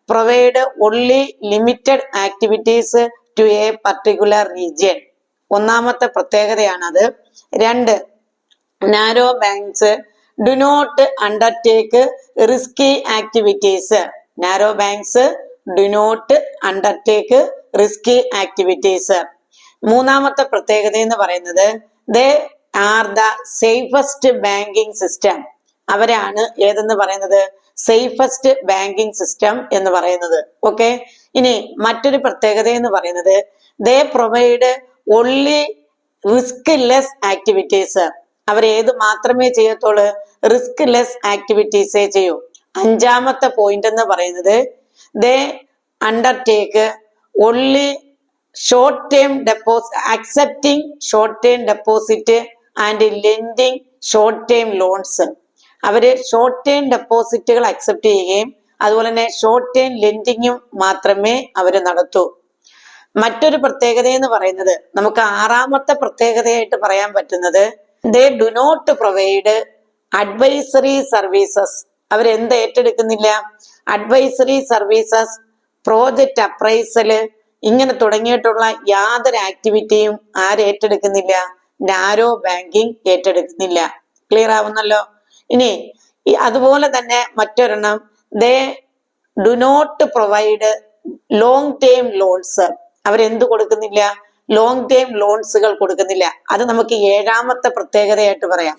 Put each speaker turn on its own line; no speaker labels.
Provide only limited activities to a particular region. ഒന്നാമത്തെ പ്രത്യേകതയാണത്. 2, narrow banks do not undertake risky activities. Narrow banks do not undertake risky activities. മൂന്നാമത്തെ പ്രത്യേകത എന്ന് പറയുന്നത് they are the safest banking system. അവരാണ് ഏതെന്ന് പറയുന്നത് safest banking system എന്ന് പറയുന്നത്. ഓക്കെ, ഇനി മറ്റൊരു പ്രത്യേകത എന്ന് പറയുന്നത് they provide only risk less activities. അവർ ഏത് മാത്രമേ ചെയ്യത്തുള്ളൂ? റിസ്ക് ലെസ് ആക്ടിവിറ്റീസേ ചെയ്യൂ. അഞ്ചാമത്തെ പോയിന്റ് എന്ന് പറയുന്നത് they undertake only short term deposit accepting short term deposit and lending short term loans. അവര് ഷോർട്ട് ടേം ഡെപ്പോസിറ്റുകൾ അക്സെപ്റ്റ് ചെയ്യുകയും അതുപോലെ തന്നെ ഷോർട്ട് ടേം ലെൻഡിങ്ങും മാത്രമേ അവര് നടത്തൂ. മറ്റൊരു പ്രത്യേകത എന്ന് പറയുന്നത് നമുക്ക് ആറാമത്തെ പ്രത്യേകതയായിട്ട് പറയാൻ പറ്റുന്നത് they do not provide advisory services. അവരെന്ത് ഏറ്റെടുക്കുന്നില്ല? അഡ്വൈസറി സർവീസസ്, പ്രോജക്റ്റ് അപ്രൈസല്, ഇങ്ങനെ തുടങ്ങിയിട്ടുള്ള യാതൊരു ആക്ടിവിറ്റിയും ആര് ഏറ്റെടുക്കുന്നില്ല? നാരോ ബാങ്കിങ് ഏറ്റെടുക്കുന്നില്ല. ക്ലിയർ ആവുന്നല്ലോ. ഇനി അതുപോലെ തന്നെ മറ്റൊരെണ്ണം they do not provide long term loans. അവരെന്ത് കൊടുക്കുന്നില്ല? ലോങ് ടേം ലോൺസുകൾ കൊടുക്കുന്നില്ല. അത് നമുക്ക് ഏഴാമത്തെ പ്രത്യേകതയായിട്ട് പറയാം.